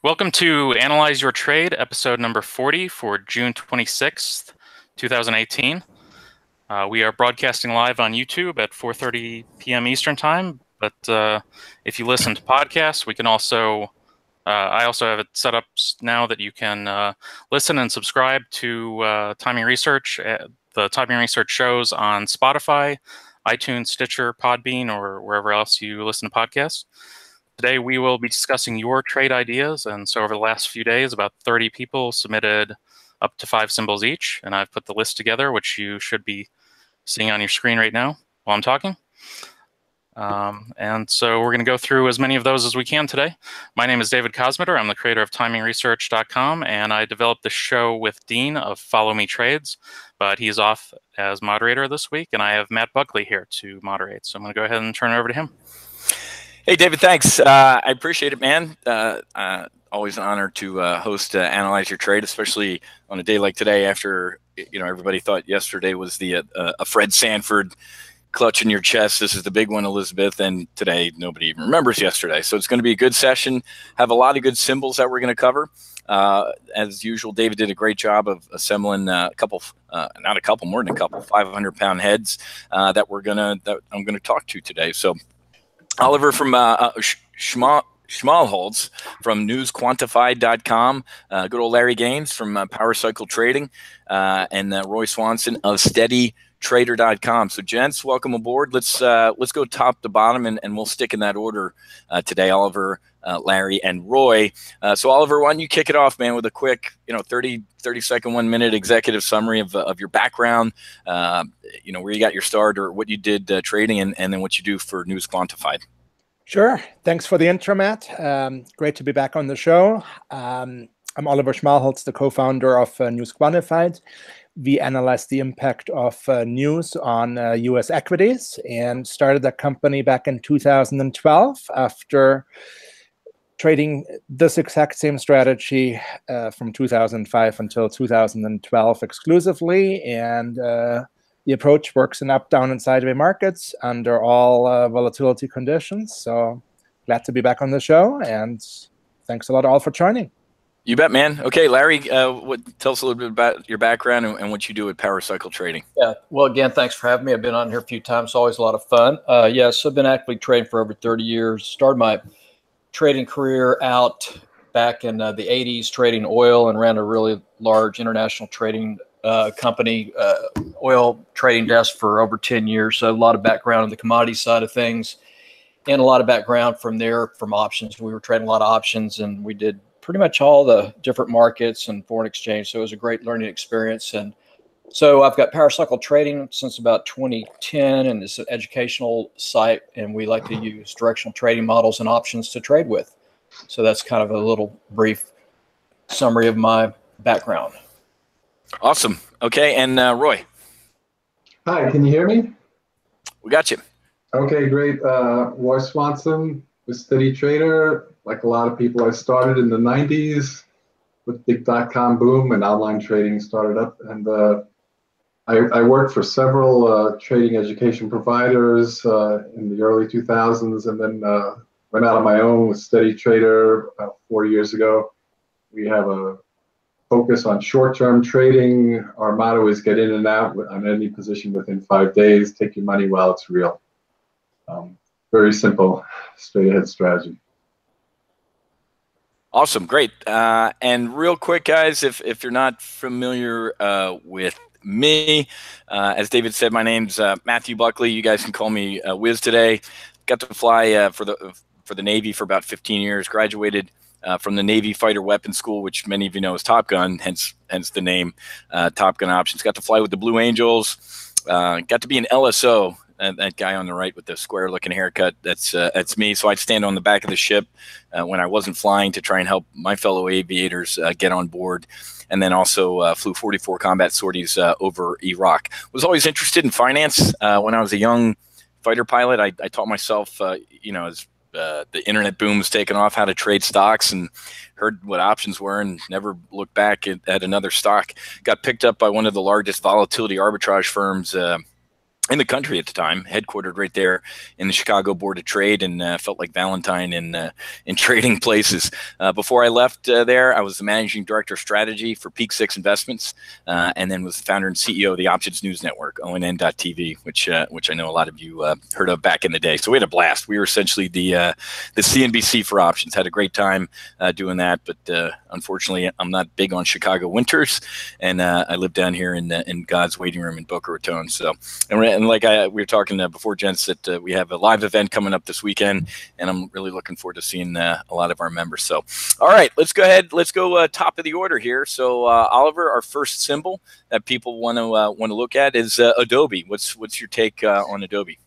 Welcome to Analyze Your Trade, episode number 40 for June 26th, 2018. We are broadcasting live on YouTube at 4:30 p.m. Eastern Time, but if you listen to podcasts, we can also, I also have it set up now that you can listen and subscribe to Timing Research, the Timing Research shows on Spotify, iTunes, Stitcher, Podbean, or wherever else you listen to podcasts. Today we will be discussing your trade ideas, and so over the last few days, about 30 people submitted up to 5 symbols each, and I've put the list together, which you should be seeing on your screen right now while I'm talking. And so we're going to go through as many of those as we can today. My name is David Kosmeter. I'm the creator of TimingResearch.com, and I developed this show with Dean of Follow Me Trades, but he's off as moderator this week, and I have Matt Buckley here to moderate. So I'm going to go ahead and turn it over to him. Hey, David, thanks. I appreciate it, man. Always an honor to host Analyze Your Trade, especially on a day like today after, everybody thought yesterday was the a Fred Sanford clutch in your chest. This is the big one, Elizabeth, and today nobody even remembers yesterday. So it's going to be a good session. Have a lot of good symbols that we're going to cover. As usual, David did a great job of assembling more than a couple, 500-pound heads that I'm going to talk to today. So Oliver from Schmalholz from newsquantified.com, good old Larry Gaines from Power Cycle Trading, and Roy Swanson of steadytrader.com. So gents, welcome aboard. Let's go top to bottom, and we'll stick in that order today. Oliver, Larry, and Roy. So Oliver, why don't you kick it off, man, with a quick 30-second, 1-minute executive summary of your background, where you got your start or what you did trading, and then what you do for News Quantified. Sure. Thanks for the intro, Matt. Great to be back on the show. I'm Oliver Schmalholz, the co-founder of News Quantified. We analyze the impact of news on U.S. equities and started that company back in 2012 after trading this exact same strategy from 2005 until 2012 exclusively. And the approach works in up, down, and sideways markets under all volatility conditions. So glad to be back on the show, and thanks a lot all for joining. You bet, man. Okay, Larry, tell us a little bit about your background and what you do at Power Cycle Trading. Yeah, well, again, thanks for having me. I've been on here a few times. It's always a lot of fun. Yes, I've been actively trading for over 30 years. Started my trading career out back in the 80s, trading oil, and ran a really large international trading company, oil trading desk for over 10 years. So a lot of background on the commodity side of things, and a lot of background from there from options. We were trading a lot of options, and we did pretty much all the different markets and foreign exchange. So it was a great learning experience. And so I've got Power Cycle Trading since about 2010, and it's an educational site, and we like to use directional trading models and options to trade with. So that's kind of a little brief summary of my background. Awesome. Okay, and Roy. Hi, can you hear me? We got you. Okay, great. Roy Swanson with Steady Trader. Like a lot of people, I started in the 90s with big .com boom and online trading started up. And I worked for several trading education providers in the early 2000s, and then went out on my own with Steady Trader about 4 years ago. We have a focus on short-term trading. Our motto is get in and out on any position within 5 days. Take your money while it's real. Very simple, straight-ahead strategy. Awesome, great. And real quick, guys, if you're not familiar with me, as David said, my name's Matthew Buckley. You guys can call me Whiz today. Got to fly for the Navy for about 15 years. Graduated from the Navy Fighter Weapons School, which many of you know is Top Gun, hence the name Top Gun Options. Got to fly with the Blue Angels. Got to be an LSO. That guy on the right with the square-looking haircut, that's me. So I'd stand on the back of the ship when I wasn't flying to try and help my fellow aviators get on board, and then also flew 44 combat sorties over Iraq. Was always interested in finance. When I was a young fighter pilot, I taught myself, as the internet boom was taking off, how to trade stocks, and heard what options were and never looked back at another stock. Got picked up by one of the largest volatility arbitrage firms in the country at the time, headquartered right there in the Chicago Board of Trade, and felt like Valentine in trading places. Before I left there, I was the managing director of strategy for Peak Six Investments, and then was the founder and CEO of the Options News Network, ONN.TV, which I know a lot of you heard of back in the day. So we had a blast. We were essentially the CNBC for options. Had a great time doing that, but unfortunately, I'm not big on Chicago winters, and I live down here in God's waiting room in Boca Raton. So. And like we were talking before, gents, that we have a live event coming up this weekend, and I'm really looking forward to seeing a lot of our members. So, all right, let's go ahead. Let's go top of the order here. So, Oliver, our first symbol that people want to look at is Adobe. What's your take on Adobe?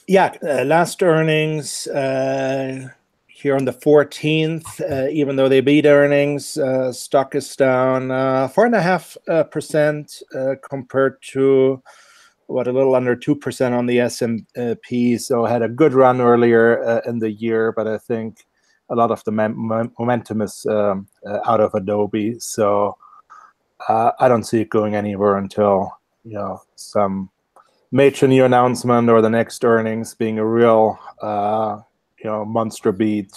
Last earnings here on the 14th. Even though they beat earnings, stock is down 4.5% compared to a little under 2% on the S&P. So had a good run earlier in the year, but I think a lot of the momentum is out of Adobe. So I don't see it going anywhere until some major new announcement or the next earnings being a real monster beat.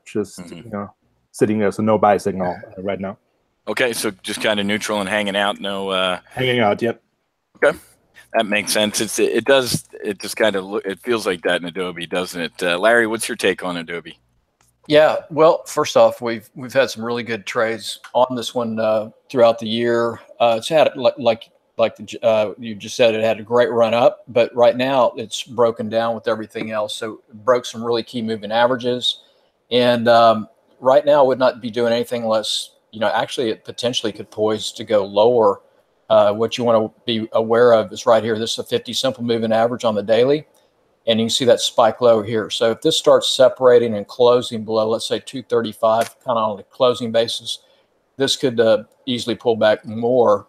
Sitting there, so no buy signal right now. Okay, so just kind of neutral and hanging out. No hanging out. Yep. Okay. That makes sense. It feels like that in Adobe, doesn't it? Larry, what's your take on Adobe? Yeah, well, first off, we've had some really good trades on this one throughout the year. It's had like you just said, it had a great run up, but right now it's broken down with everything else. So it broke some really key moving averages, and right now I would not be doing anything less. Actually, it potentially could poise to go lower. What you want to be aware of is right here. This is a 50 simple moving average on the daily, and you can see that spike low here. So if this starts separating and closing below, let's say 235, kind of on a closing basis, this could easily pull back more.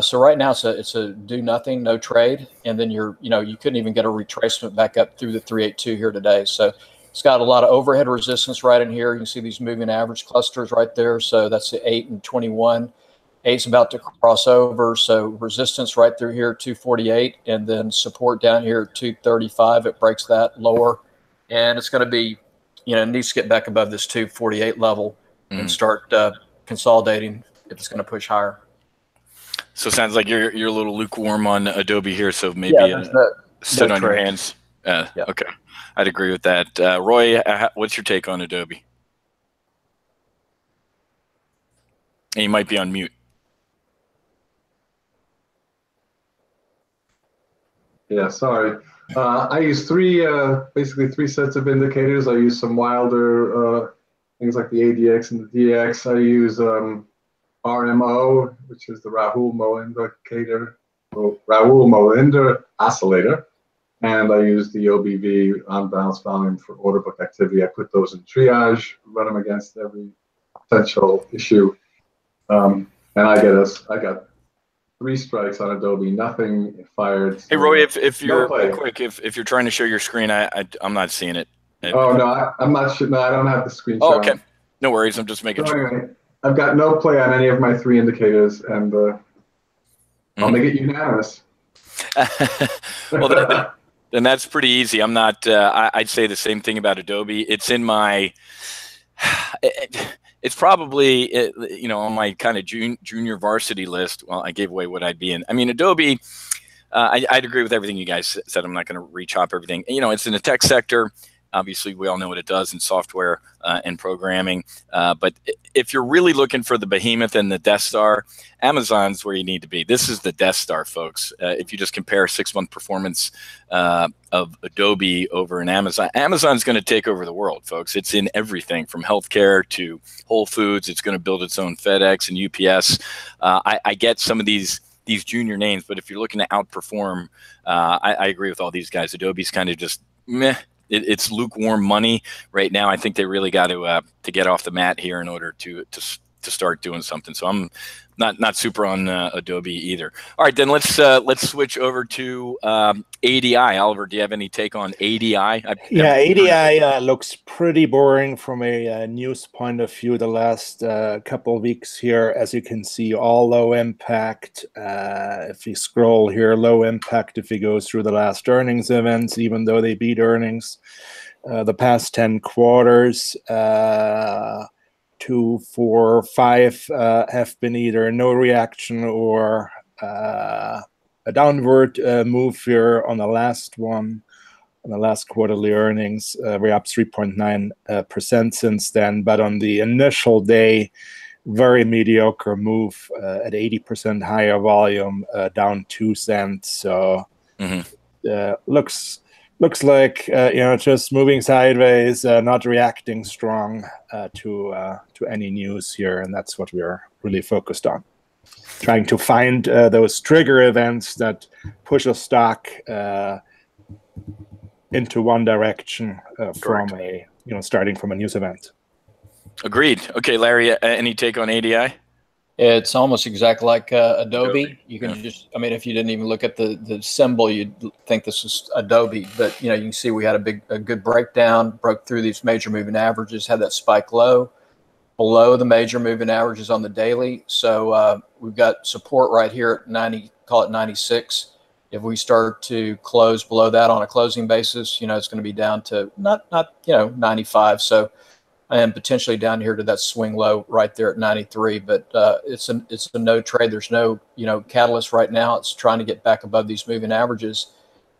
So right now it's a do nothing, no trade, and then you couldn't even get a retracement back up through the 382 here today. So it's got a lot of overhead resistance right in here. You can see these moving average clusters right there. So that's the 8 and 21. 8's about to cross over, so resistance right through here, 248, and then support down here at 235. It breaks that lower, and it's going to be, it needs to get back above this 248 level and start consolidating if it's going to push higher. So it sounds like you're a little lukewarm on Adobe here, so maybe sit on your hands. Okay, I'd agree with that. Roy, what's your take on Adobe? And you might be on mute. Yeah, sorry. I use basically three sets of indicators. I use some wilder things like the ADX and the DX. I use RMO, which is the Rahul Mohinder oscillator, and I use the OBV, on balance volume, for order book activity. I put those in triage, run them against every potential issue, and I got 3 strikes on Adobe, nothing fired. Hey Roy, if you're if you're trying to show your screen, I'm not seeing it. Oh no, I'm not sure. No, I don't have the screen. Oh, okay, no worries. I'm just making sure. Anyway, I've got no play on any of my 3 indicators, and I'll make it unanimous. Well, then that's pretty easy. I'm not. I'd say the same thing about Adobe. It's in my. It's probably, on my kind of junior varsity list. Well, I gave away what I'd be in. I mean, Adobe, I'd agree with everything you guys said. I'm not going to re-chop everything. It's in the tech sector. Obviously, we all know what it does in software and programming. But if you're really looking for the behemoth and the Death Star, Amazon's where you need to be. This is the Death Star, folks. If you just compare 6-month performance of Adobe over in Amazon, Amazon's going to take over the world, folks. It's in everything from healthcare to Whole Foods. It's going to build its own FedEx and UPS. I get some of these junior names, but if you're looking to outperform, I agree with all these guys. Adobe's kind of just meh. It's lukewarm money right now. I think they really got to get off the mat here in order to start doing something. So I'm not super on Adobe either. All right, then let's switch over to ADI. Oliver, do you have any take on ADI? Yeah, ADI looks pretty boring from a news point of view the last couple of weeks here. As you can see, all low impact. If you scroll here, low impact if you go through the last earnings events, even though they beat earnings. The past 10 quarters, 2, 4, 5 have been either no reaction or a downward move here on the last one. On the last quarterly earnings, we're up 3.9% since then. But on the initial day, very mediocre move at 80% higher volume, down 2 cents. So looks like just moving sideways, not reacting strong to any news here, and that's what we're really focused on. Trying to find those trigger events that push a stock into one direction from starting from a news event. Agreed. Okay, Larry, any take on ADI? It's almost exactly like Adobe. You can just, I mean, if you didn't even look at the symbol, you'd think this is Adobe. But, you can see we had a good breakdown, broke through these major moving averages, had that spike low below the major moving averages on the daily. So we've got support right here at 90, call it 96. If we start to close below that on a closing basis, it's going to be down to not 95. So, and potentially down here to that swing low right there at 93. But it's a no trade. There's no catalyst right now. It's trying to get back above these moving averages.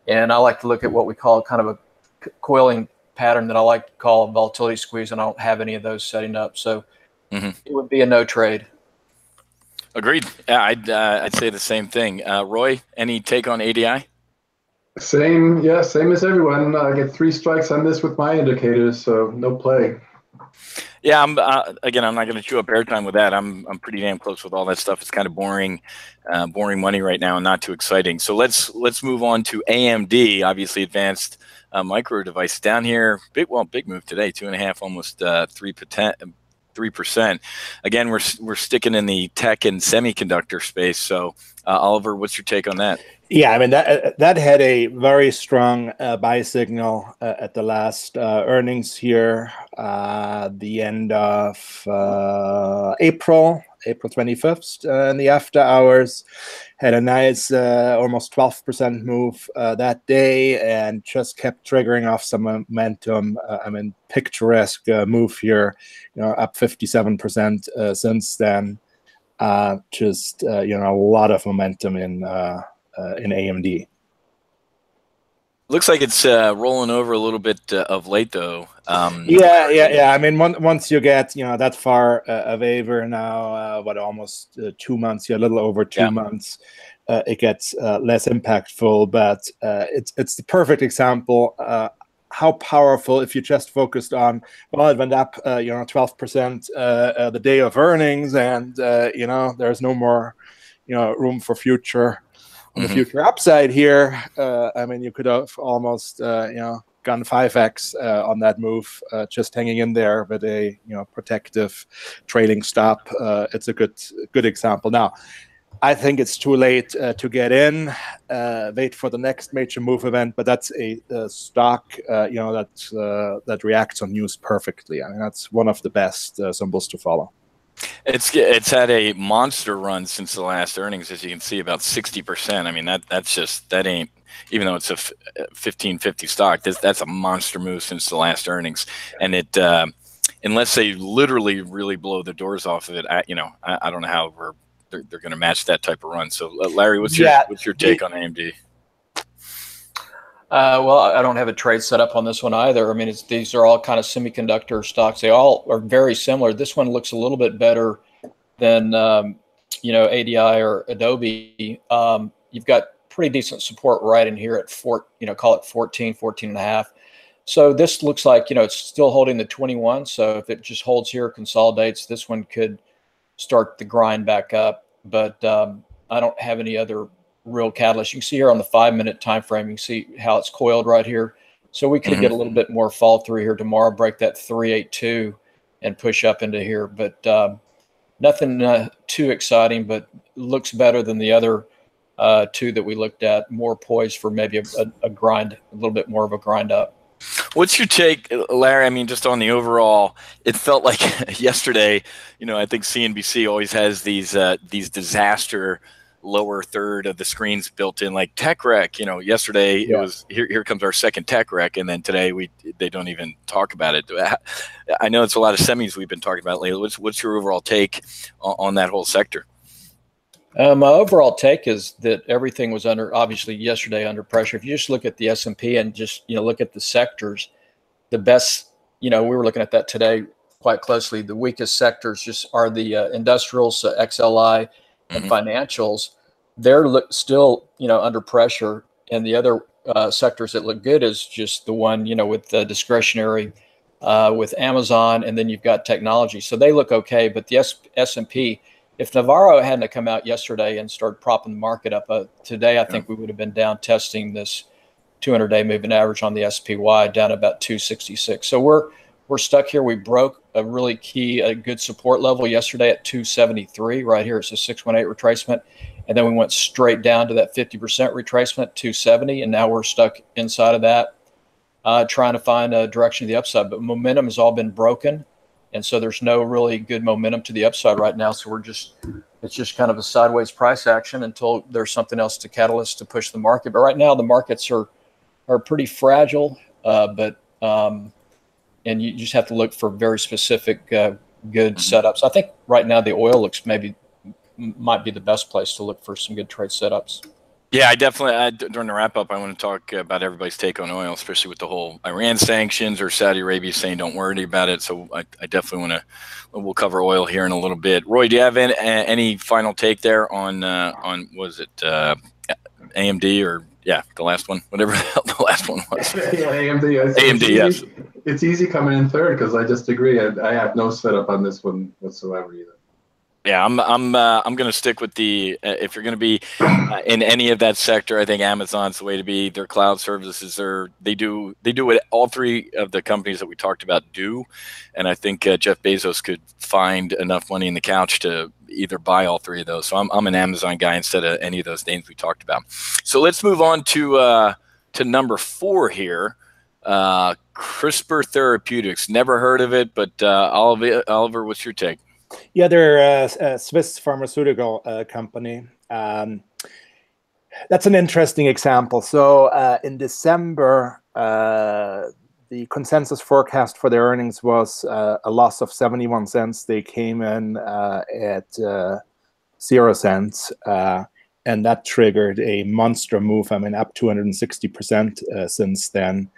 And I like to look at what we call kind of a coiling pattern that I like to call a volatility squeeze, and I don't have any of those setting up. So it would be a no trade. Agreed. Yeah, I'd say the same thing. Roy, any take on ADI? Same as everyone. I get 3 strikes on this with my indicators, so no play. Yeah, I'm not going to chew up airtime with that. I'm pretty damn close with all that stuff. It's kind of boring money right now and not too exciting. So let's move on to AMD. Obviously, advanced micro device down here. Big move today. 2.5, almost 3%. Again, we're sticking in the tech and semiconductor space. So, Oliver, what's your take on that? Yeah, I mean that had a very strong buy signal at the last earnings here, the end of April 25th, in the after hours. Had a nice almost 12% move that day, and just kept triggering off some momentum. Picturesque move here, up 57% since then. Just a lot of momentum in AMD. Looks like it's rolling over a little bit of late, though. Yeah. I mean, once you get that far away, we're now almost 2 months, a little over 2 months. It gets less impactful, but it's the perfect example how powerful if you just focused on, well, it went up 12% the day of earnings, and there's no more room for future. On the future upside here, you could have almost gone 5x on that move, just hanging in there with a protective trailing stop. It's a good example. Now, I think it's too late to get in. Wait for the next major move event, but that's a stock that reacts on news perfectly. I mean, that's one of the best symbols to follow. It's had a monster run since the last earnings, as you can see, about 60%. I mean, that ain't, even though it's a 1550 stock, that's a monster move since the last earnings. And it, unless they literally really blow the doors off of it, I don't know how they're going to match that type of run. So, Larry, what's your take on AMD? Well, I don't have a trade set up on this one either. I mean, these are all kind of semiconductor stocks. They all are very similar. This one looks a little bit better than, ADI or Adobe. You've got pretty decent support right in here at call it 14 and a half. So this looks like, it's still holding the 21. So if it just holds here, consolidates, this one could start the grind back up. But I don't have any other real catalyst. You can see here on the 5-minute time frame, you can see how it's coiled right here. So we could get a little bit more fall through here tomorrow, break that 382 and push up into here. But nothing too exciting, but looks better than the other two that we looked at. More poised for maybe a grind, a little bit more of a grind up. What's your take, Larry? I mean, just on the overall, it felt like yesterday, I think CNBC always has these disaster lower third of the screens built in, like tech wreck. Yesterday it was here comes our second tech wreck, and then today they don't even talk about it. I know it's a lot of semis we've been talking about lately. What's your overall take on that whole sector? My overall take is that everything was obviously yesterday under pressure. If you just look at the S&P and just look at the sectors, the best, we were looking at that today quite closely. The weakest sectors just are the industrials, XLI, and financials. They're still under pressure, and the other sectors that look good is just the one with the discretionary, with Amazon, and then you've got technology. So they look okay, but the S&P. If Navarro hadn't come out yesterday and started propping the market up today, I think we would have been down testing this 200-day moving average on the SPY down about 266. So we're stuck here. We broke a really key, good support level yesterday at 273. Right here, it's a 618 retracement, and then we went straight down to that 50% retracement, 270, and now we're stuck inside of that, trying to find a direction to the upside. But momentum has all been broken. And so there's no really good momentum to the upside right now. So it's just kind of a sideways price action until there's something else to catalyst to push the market. But right now the markets are pretty fragile, and you just have to look for very specific good setups. I think right now the oil might be the best place to look for some good trade setups. Yeah, I definitely, during the wrap up, I want to talk about everybody's take on oil, especially with the whole Iran sanctions or Saudi Arabia saying don't worry about it. So I definitely we'll cover oil here in a little bit. Roy, do you have any final take there on was it AMD or the last one, whatever the last one was? Yeah, AMD. AMD, yes. It's easy coming in third because I just agree. I have no setup on this one whatsoever either. Yeah, I'm going to stick with the if you're going to be in any of that sector, I think Amazon's the way to be. Their cloud services they do what all three of the companies that we talked about do, and I think Jeff Bezos could find enough money in the couch to either buy all three of those. So I'm an Amazon guy instead of any of those names we talked about. So let's move on to number 4 here. CRISPR Therapeutics. Never heard of it, but Oliver, what's your take? Yeah, they're a Swiss pharmaceutical company. That's an interesting example. So in December, the consensus forecast for their earnings was a loss of 71 cents. They came in at 0 cents. And that triggered a monster move. I mean, up 260% since then.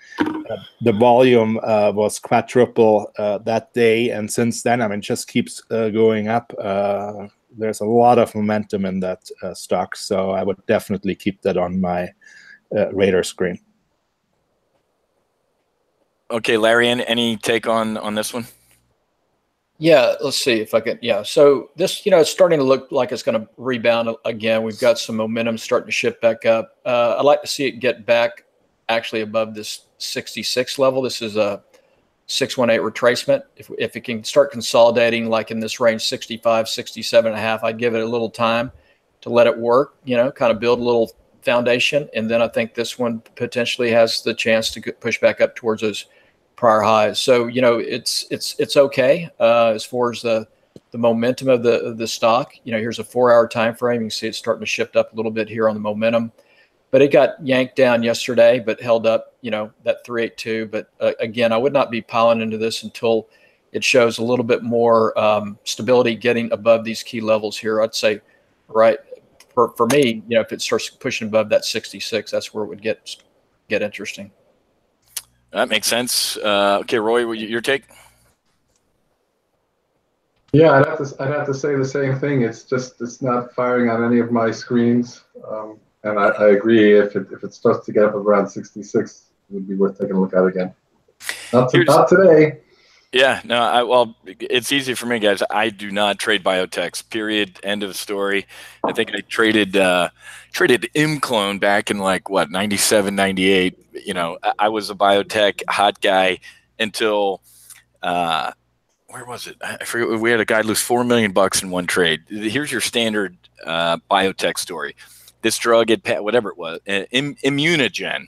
The volume was quadruple that day, and since then, I mean, just keeps going up. There's a lot of momentum in that stock, so I would definitely keep that on my radar screen. Okay, Larry, any take on this one? Yeah, let's see if I can. Yeah, so this, it's starting to look like it's going to rebound again. We've got some momentum starting to shift back up. I'd like to see it get back actually above this 66 level. This is a 618 retracement. If it can start consolidating like in this range, 65, 67.5, I'd give it a little time to let it work, kind of build a little foundation. And then I think this one potentially has the chance to push back up towards those prior highs. So, it's okay as far as the momentum of the stock. Here's a 4-hour time frame. You can see it's starting to shift up a little bit here on the momentum, but it got yanked down yesterday, but held up, that 382. But again, I would not be piling into this until it shows a little bit more stability getting above these key levels here. I'd say, right, for me, if it starts pushing above that 66, that's where it would get interesting. That makes sense. Okay, Roy, your take? Yeah, I'd have to say the same thing. It's not firing on any of my screens, and I agree. If it starts to get up around 66, it would be worth taking a look at again. Not today. Yeah, no. Well, it's easy for me, guys. I do not trade biotechs. Period. End of story. I think I traded ImClone back in 97, 98. I was a biotech hot guy until where was it? I forget. We had a guy lose $4 million in one trade. Here's your standard biotech story. This drug had whatever it was, Immunogen.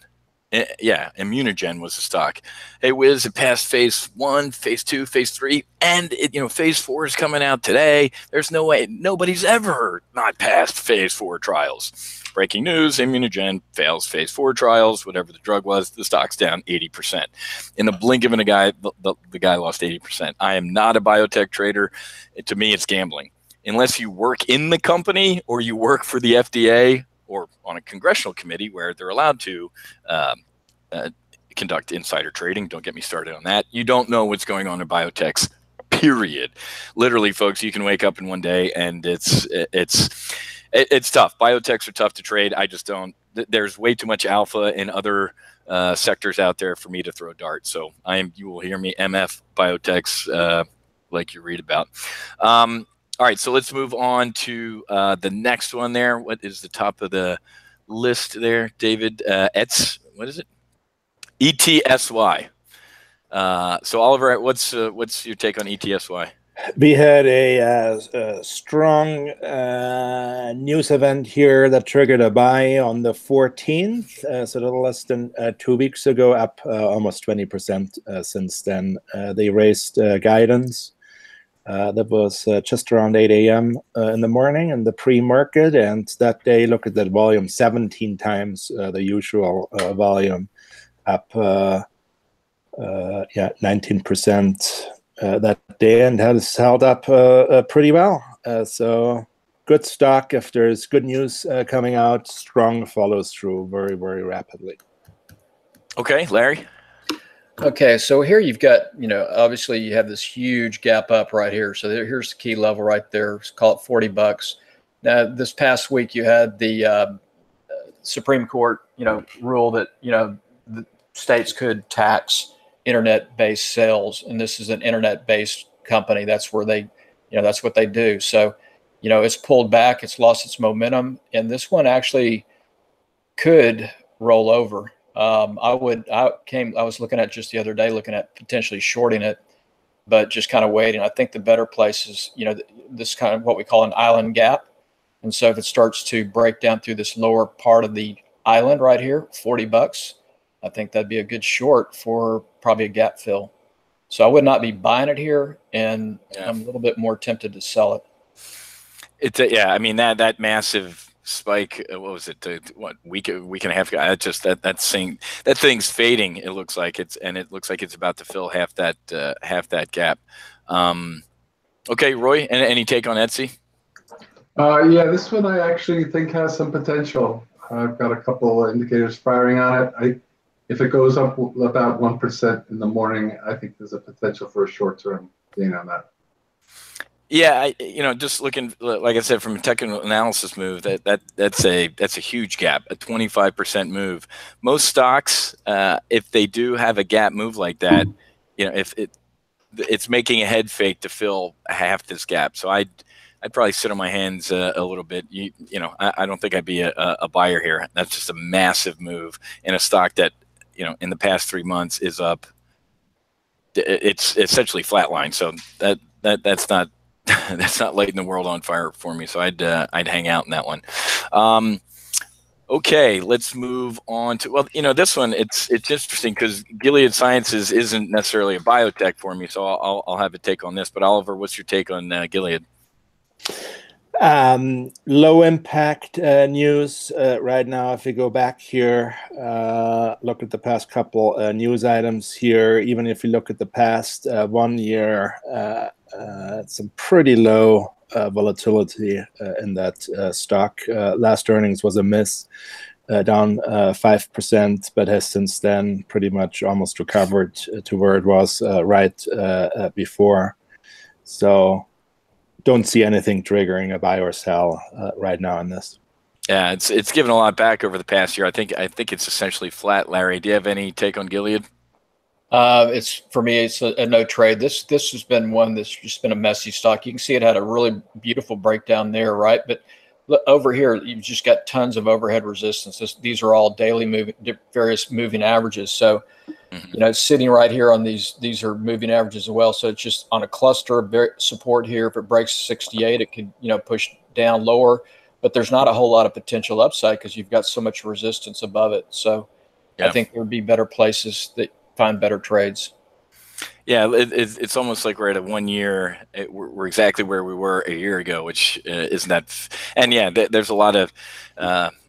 Yeah, Immunogen was the stock. Hey, Whiz, it passed phase 1, phase 2, phase 3, and phase 4 is coming out today. There's no way nobody's ever not passed phase 4 trials. Breaking news: Immunogen fails phase 4 trials. Whatever the drug was, the stock's down 80%. In the blink of an eye, the guy lost 80%. I am not a biotech trader. To me, it's gambling. Unless you work in the company or you work for the FDA or on a congressional committee where they're allowed to conduct insider trading. Don't get me started on that. You don't know what's going on in biotechs, period. Literally, folks, you can wake up in one day and it's tough. Biotechs are tough to trade. I just don't. There's way too much alpha in other sectors out there for me to throw darts. So you will hear me MF biotechs like you read about. All right, so let's move on to the next one there. What is the top of the list there, David? What is it? ETSY. So Oliver, what's your take on ETSY? We had a strong news event here that triggered a buy on the 14th, so a little less than 2 weeks ago, up almost 20% since then. They raised guidance. That was just around 8 a.m. In the morning in the pre-market, and that day, look at that volume, 17 times the usual volume, up 19% that day, and has held up pretty well. So good stock. If there's good news coming out, strong follows through very, very rapidly. Okay, Larry. Okay, so here you've got, obviously you have this huge gap up right here. So here's the key level right there. Let's call it $40. Now, this past week you had the Supreme Court, rule that, the states could tax internet-based sales, and this is an internet-based company. That's where they, that's what they do. So, it's pulled back, it's lost its momentum, and this one actually could roll over. I was looking at just the other day, looking at potentially shorting it, but just kind of waiting. I think the better place is, this kind of what we call an island gap. And so if it starts to break down through this lower part of the island right here, $40, I think that'd be a good short for probably a gap fill. So I would not be buying it here, and I'm a little bit more tempted to sell it. It's I mean, that massive spike, what was it, week and a half ago, that thing's fading. It looks like it's about to fill half that gap. Okay, Roy, any take on Etsy? Yeah, this one I actually think has some potential. I've got a couple indicators firing on it. If it goes up about 1% in the morning, I think there's a potential for a short-term gain on that. Yeah, just looking, like I said, from a technical analysis move, that's a huge gap, a 25% move. Most stocks, if they do have a gap move like that, if it's making a head fake to fill half this gap. So I'd probably sit on my hands a little bit. I don't think I'd be a buyer here. That's just a massive move in a stock that, in the past 3 months is up. It's essentially flatline. So that's not. That's not lighting the world on fire for me, so I'd hang out in that one. Okay, let's move on to this one. It's interesting because Gilead Sciences isn't necessarily a biotech for me, so I'll have a take on this. But Oliver, what's your take on Gilead? Low impact news right now. If we go back here, look at the past couple news items here. Even if you look at the past 1 year, some pretty low volatility in that stock. Last earnings was a miss, down 5%, but has since then pretty much almost recovered to where it was right before. So don't see anything triggering a buy or sell right now in this. Yeah, it's given a lot back over the past year. I think it's essentially flat. Larry, do you have any take on Gilead? For me, it's a no trade. This has been one that's just been a messy stock. You can see it had a really beautiful breakdown there, right? But look, over here, you've just got tons of overhead resistance. These are all daily moving, various moving averages. So, you know, it's sitting right here on these are moving averages as well. So it's just on a cluster of support here. If it breaks 68, it could, you know, push down lower, but there's not a whole lot of potential upside because you've got so much resistance above it. So I think there would be better places that find better trades. Yeah, it's almost like we're at a 1 year. We're exactly where we were a year ago, which isn't that. And yeah, there's a lot of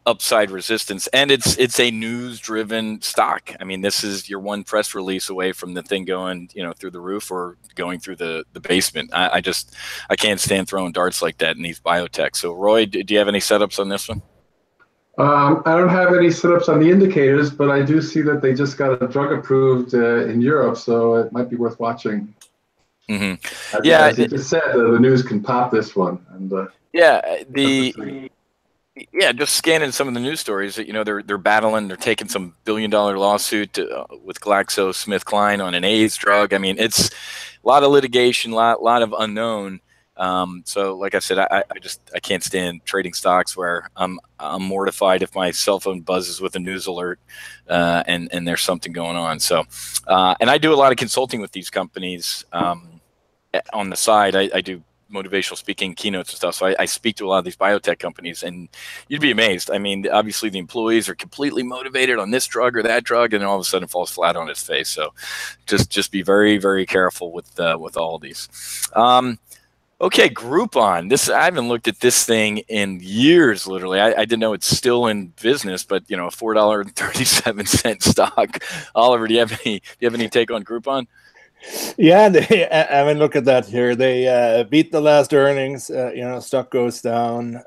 upside resistance, and it's a news-driven stock. I mean, this is your one press release away from the thing going, you know, through the roof or going through the basement. I can't stand throwing darts like that in these biotech. So, Roy, do you have any setups on this one? I don't have any setups on the indicators, but I do see that they just got a drug approved in Europe, so it might be worth watching. Mm-hmm. As you just said, the news can pop this one. And just scanning some of the news stories that, you know, they're battling, they're taking some billion-dollar lawsuit with GlaxoSmithKline on an AIDS drug. I mean, it's a lot of litigation, lot of unknown. So like I said, I can't stand trading stocks where I'm mortified if my cell phone buzzes with a news alert and there's something going on. So and I do a lot of consulting with these companies on the side. I do motivational speaking, keynotes and stuff. So I speak to a lot of these biotech companies, and you'd be amazed. I mean, obviously the employees are completely motivated on this drug or that drug, and then all of a sudden it falls flat on its face. So just be very, very careful with all of these. Okay, Groupon. I haven't looked at this thing in years, literally. I didn't know it's still in business, but, you know, a $4.37 stock. Oliver, do you have any take on Groupon? Yeah, I mean, look at that here. They beat the last earnings. You know, stock goes down.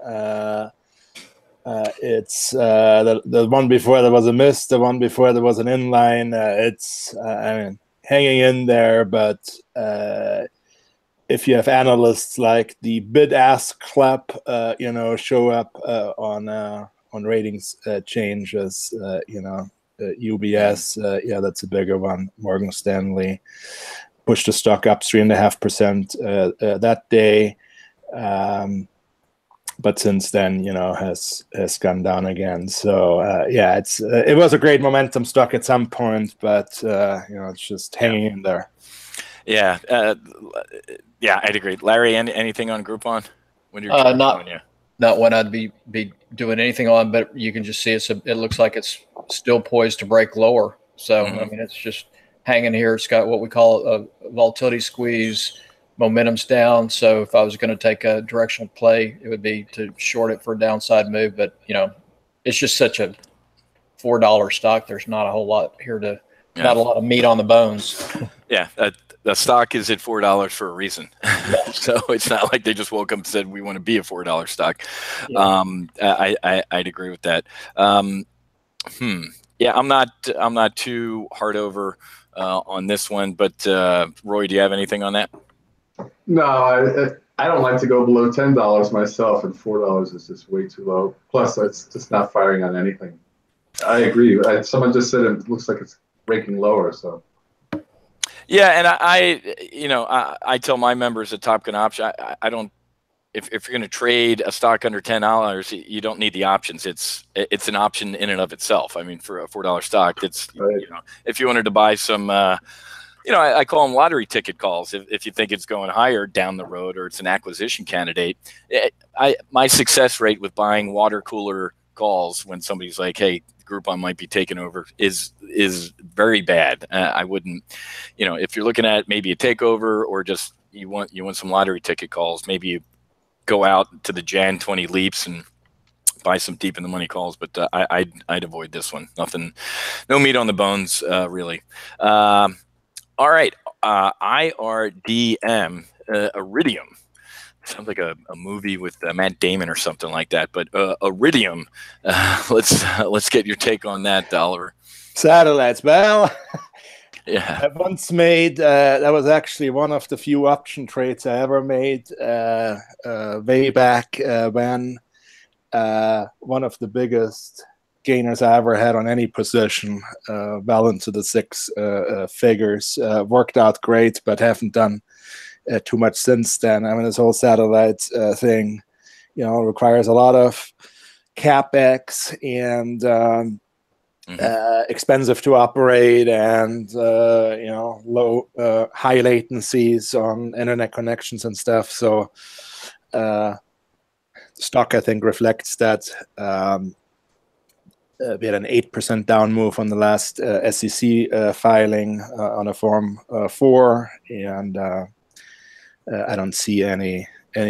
It's the one before there was a miss. The one before there was an inline. It's I mean, hanging in there, but. If you have analysts like the bid-ask clap, you know, show up on ratings changes, you know, UBS, yeah, that's a bigger one. Morgan Stanley pushed the stock up 3.5% that day, but since then, you know, has gone down again. So yeah, it was a great momentum stock at some point, but you know, it's just hanging in there. Yeah. Yeah, I'd agree. Larry, anything on Groupon? When you're not one I'd be doing anything on, but you can just see it looks like it's still poised to break lower. So I mean, it's just hanging here. It's got what we call a volatility squeeze. Momentum's down. So if I was going to take a directional play, it would be to short it for a downside move. But you know, it's just such a $4 stock. There's not a whole lot here not a lot of meat on the bones. Yeah. The stock is at $4 for a reason. So it's not like they just woke up and said, we want to be a $4 stock. Yeah. I'd agree with that. Yeah, I'm not too hard over on this one, but Roy, do you have anything on that? No, I don't like to go below $10 myself, and $4 is just way too low. Plus, it's just not firing on anything. I agree. Someone just said it looks like it's breaking lower, so. Yeah, and I tell my members at Top Gun Option, I don't. If you're going to trade a stock under $10, you don't need the options. It's an option in and of itself. I mean, for a $4 stock, it's right. You know, if you wanted to buy some, you know, I call them lottery ticket calls. If you think it's going higher down the road or it's an acquisition candidate, my success rate with buying water cooler calls when somebody's like, hey, Groupon might be taken over is very bad. I wouldn't, you know, if you're looking at maybe a takeover or just you want some lottery ticket calls, maybe you go out to the Jan 20 leaps and buy some deep in the money calls. But I'd avoid this one. Nothing, no meat on the bones, really. All right, IRDM, Iridium. Sounds like a movie with Matt Damon or something like that. But Iridium, let's get your take on that, Oliver. Satellites. Well, yeah. I once made that was actually one of the few option trades I ever made way back when one of the biggest gainers I ever had on any position, well into the six figures. Worked out great, but haven't done too much since then. I mean, this whole satellite thing requires a lot of capex and expensive to operate, and low high latencies on internet connections and stuff. So stock, I think, reflects that. We had an 8% down move on the last SEC filing on a Form 4, and I don't see any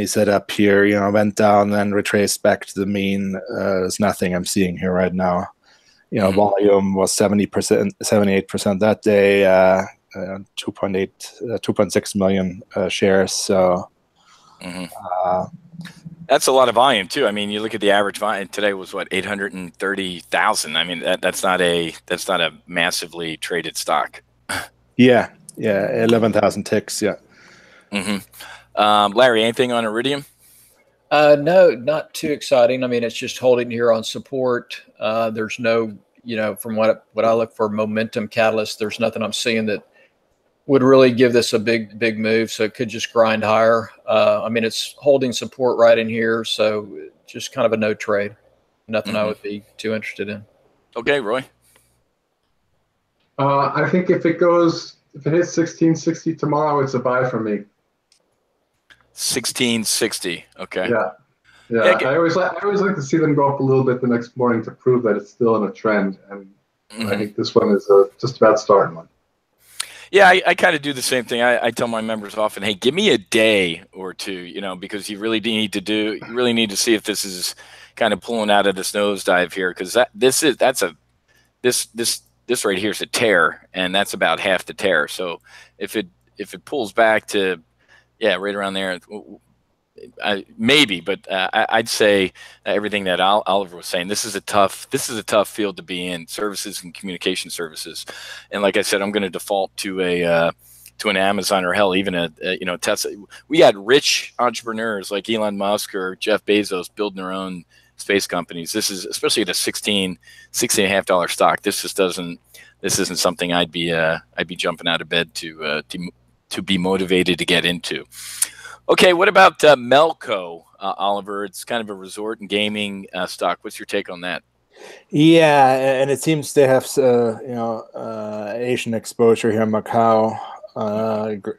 setup here. Went down, then retraced back to the mean. There's nothing I'm seeing here right now. Volume was 78% that day, 2.6 million shares. So that's a lot of volume too. I mean, you look at the average volume today was what, 830,000. I mean, that's not a massively traded stock. Yeah, 11,000 ticks. Yeah. Larry, anything on Iridium? No, not too exciting. I mean, it's just holding here on support. There's no, from what I look for momentum catalyst, there's nothing I'm seeing that would really give this a big move. So it could just grind higher. I mean, it's holding support right in here. So just kind of a no trade. Nothing I would be too interested in. Okay, Roy. I think if it hits 1660 tomorrow, it's a buy for me. 1660. Okay. Yeah. I always like to see them go up a little bit the next morning to prove that it's still in a trend, and I think this one is just about starting one. Yeah, I kind of do the same thing. I tell my members often, hey, give me a day or two, because you really need to see if this is kind of pulling out of this nosedive here, because this right here is a tear, and that's about half the tear. So if it pulls back to right around there, maybe, but I'd say everything that Oliver was saying. This is a tough field to be in, services and communication services, and like I said, I'm going to default to an Amazon or hell even a Tesla. We got rich entrepreneurs like Elon Musk or Jeff Bezos building their own space companies. This is, especially at a $16.5 stock. This isn't something I'd be jumping out of bed to be motivated to get into. Okay, what about Melco, Oliver? It's kind of a resort and gaming stock. What's your take on that? Yeah, and it seems they have Asian exposure here in Macau.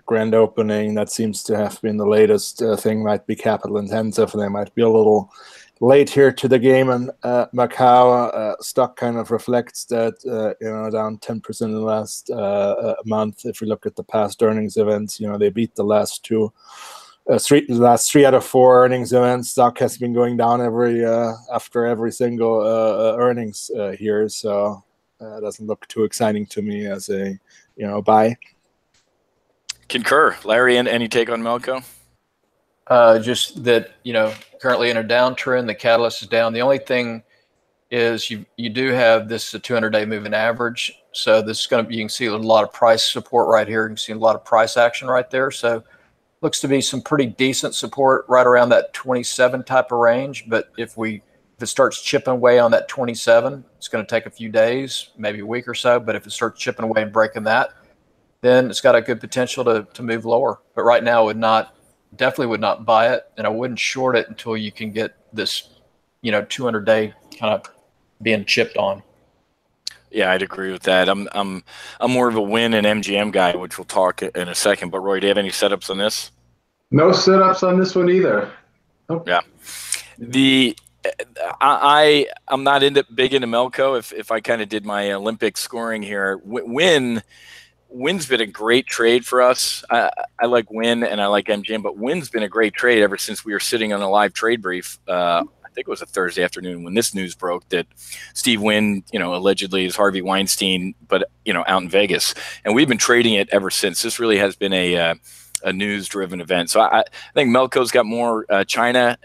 Grand opening, that seems to have been the latest thing. Might be capital intensive, and they might be a little late here to the game. And Macau stock kind of reflects that, down 10% in the last month. If we look at the past earnings events, they beat the last three out of four earnings events. Stock has been going down after every single earnings here, so it doesn't look too exciting to me as a buy. Concur, Larry. Any take on Melco? Just that currently in a downtrend, the catalyst is down. The only thing is you do have this 200-day moving average, so this is going to, you can see a lot of price support right here. You can see a lot of price action right there. So looks to be some pretty decent support right around that 27 type of range. But if it starts chipping away on that 27, it's going to take a few days, maybe a week or so. But if it starts chipping away and breaking that, then it's got a good potential to move lower. But right now, definitely would not buy it, and I wouldn't short it until you can get this, 200-day kind of being chipped on. Yeah, I'd agree with that. I'm more of a Win and MGM guy, which we'll talk in a second. But Roy, do you have any setups on this? No setups on this one either. Nope. Yeah. I'm not big into Melco. If I kind of did my Olympic scoring here, Win's been a great trade for us. I like Win and I like MGM, but Win's been a great trade ever since we were sitting on a live trade brief. I think it was a Thursday afternoon when this news broke that Steve Wynn, allegedly is Harvey Weinstein, but out in Vegas, and we've been trading it ever since. This really has been a news-driven event. So I think Melco's got more China,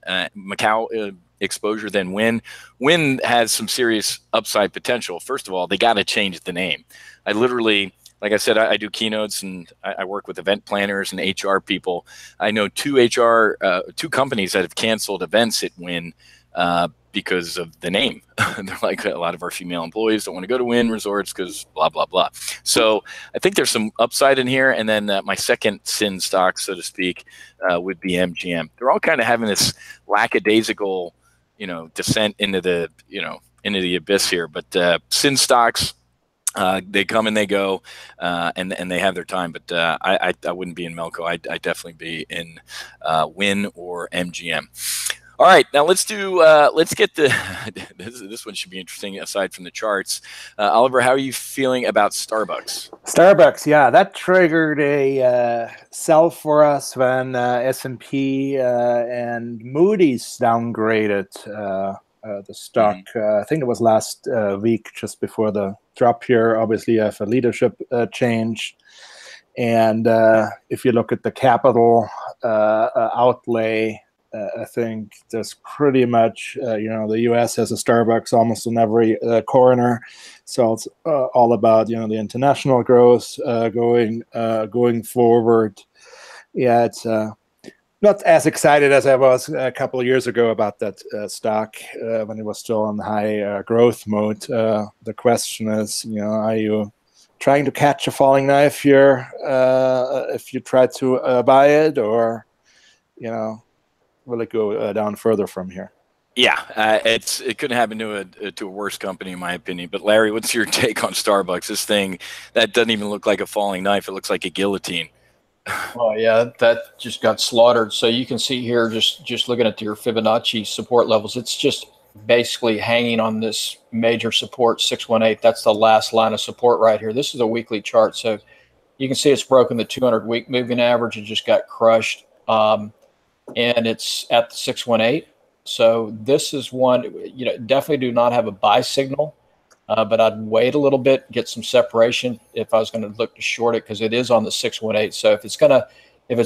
Macau exposure than Wynn. Wynn has some serious upside potential. First of all, they got to change the name. Like I said, I do keynotes and I work with event planners and HR people. I know two companies that have canceled events at Wynn because of the name. They're like, a lot of our female employees don't want to go to Wynn Resorts because blah, blah, blah. So I think there's some upside in here. And then my second sin stock, so to speak, would be MGM. They're all kind of having this lackadaisical, descent into the, into the abyss here. But sin stocks, they come and they go, and they have their time. But I wouldn't be in Melco. I'd definitely be in Wynn or MGM. All right, now let's get the this one should be interesting aside from the charts. Oliver, how are you feeling about Starbucks? Starbucks, yeah, that triggered a sell for us when S&P and Moody's downgraded the stock. I think it was last week, just before the drop here. Obviously, you have a leadership change. And if you look at the capital outlay, I think there's pretty much, the U.S. has a Starbucks almost in every corner. So it's all about, the international growth going forward. Yeah, it's not as excited as I was a couple of years ago about that stock when it was still in high growth mode. The question is, are you trying to catch a falling knife here if you try to buy it, or, will it go down further from here? Yeah, it couldn't happen to a worse company, in my opinion. But Larry, what's your take on Starbucks? This thing that doesn't even look like a falling knife; it looks like a guillotine. Oh yeah, that just got slaughtered. So you can see here, just looking at your Fibonacci support levels, it's just basically hanging on this major support 618. That's the last line of support right here. This is a weekly chart, so you can see it's broken the 200-week moving average and just got crushed. And it's at the 618. So this is one, definitely do not have a buy signal, but I'd wait a little bit, get some separation if I was going to look to short it, because it is on the 618. So if it's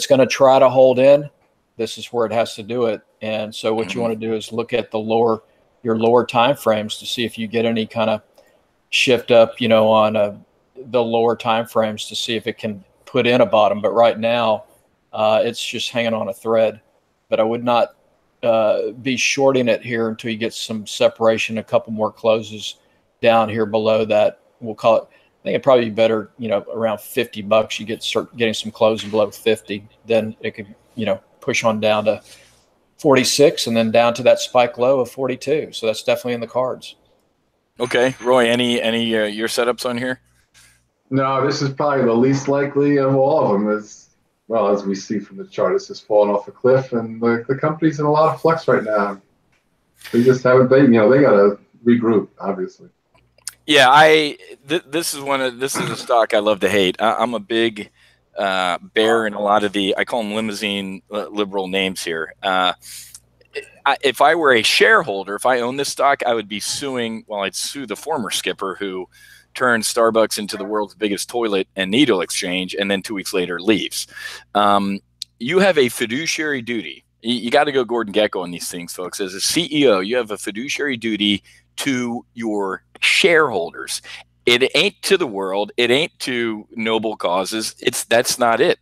gonna try to hold in, this is where it has to do it. And so what you want to do is look at your lower time frames to see if you get any kind of shift up, on the lower time frames to see if it can put in a bottom. But right now, it's just hanging on a thread. But I would not be shorting it here until you get some separation, a couple more closes down here below that. We'll call it, I think it'd probably be better, around $50. You start getting some closing below 50, then it could, push on down to 46 and then down to that spike low of 42. So that's definitely in the cards. Okay, Roy, any your setups on here? No, this is probably the least likely of all of them. Well, as we see from the chart, it's just falling off a cliff, and the company's in a lot of flux right now. They just haven't, they got to regroup, obviously. Yeah, this is a stock I love to hate. I'm a big bear in a lot of I call them limousine liberal names here. If I were a shareholder, if I owned this stock, I would be suing. Well, I'd sue the former skipper who turned Starbucks into the world's biggest toilet and needle exchange, and then 2 weeks later leaves. You have a fiduciary duty. You got to go Gordon Gekko on these things, folks. As a CEO, you have a fiduciary duty to your shareholders. It ain't to the world. It ain't to noble causes. That's not it.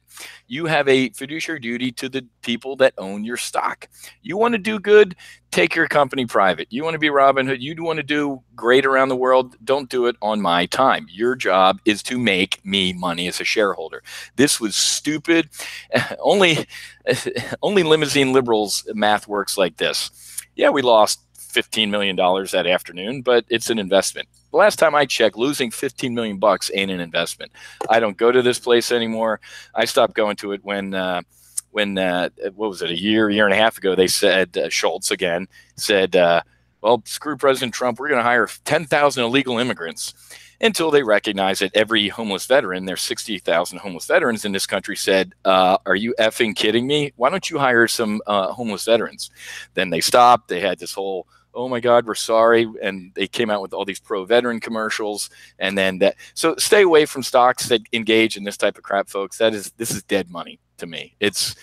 You have a fiduciary duty to the people that own your stock. You want to do good, take your company private. You want to be Robin Hood, you want to do great around the world, don't do it on my time. Your job is to make me money as a shareholder. This was stupid. Only limousine liberals math works like this. Yeah, we lost $15 million that afternoon, but it's an investment. The last time I checked, losing $15 million ain't an investment. I don't go to this place anymore. I stopped going to it when what was it, a year and a half ago, they said, Schmalholz again, said, well, screw President Trump, we're going to hire 10,000 illegal immigrants. Until they recognize that every homeless veteran, there's 60,000 homeless veterans in this country, said, are you effing kidding me? Why don't you hire some homeless veterans? Then they stopped. They had this whole, oh my God, we're sorry. And they came out with all these pro-veteran commercials. And then so stay away from stocks that engage in this type of crap, folks. This is dead money to me. It's,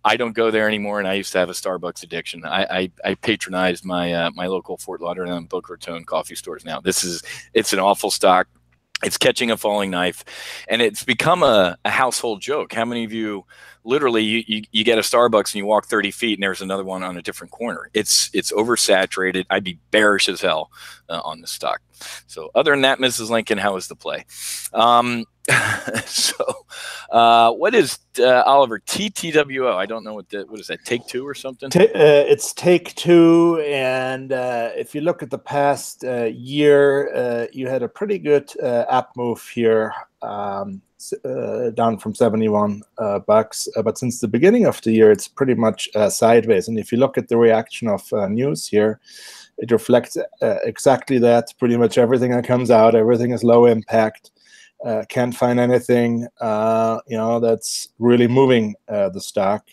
I don't go there anymore. And I used to have a Starbucks addiction. I patronized my local Fort Lauderdale and Boca Raton coffee stores now. It's an awful stock. It's catching a falling knife, and it's become a household joke. How many of you literally you get a Starbucks and you walk 30 feet and there's another one on a different corner? It's oversaturated. I'd be bearish as hell on the stock. So other than that, Mrs. Lincoln, how is the play? What is Oliver, TTWO? I don't know what is that, Take Two or something? It's Take Two, and if you look at the past year, you had a pretty good up move here, down from 71 bucks. But since the beginning of the year, it's pretty much sideways. And if you look at the reaction of news here, it reflects exactly that. Pretty much everything that comes out, everything is low impact. Can't find anything that's really moving the stock.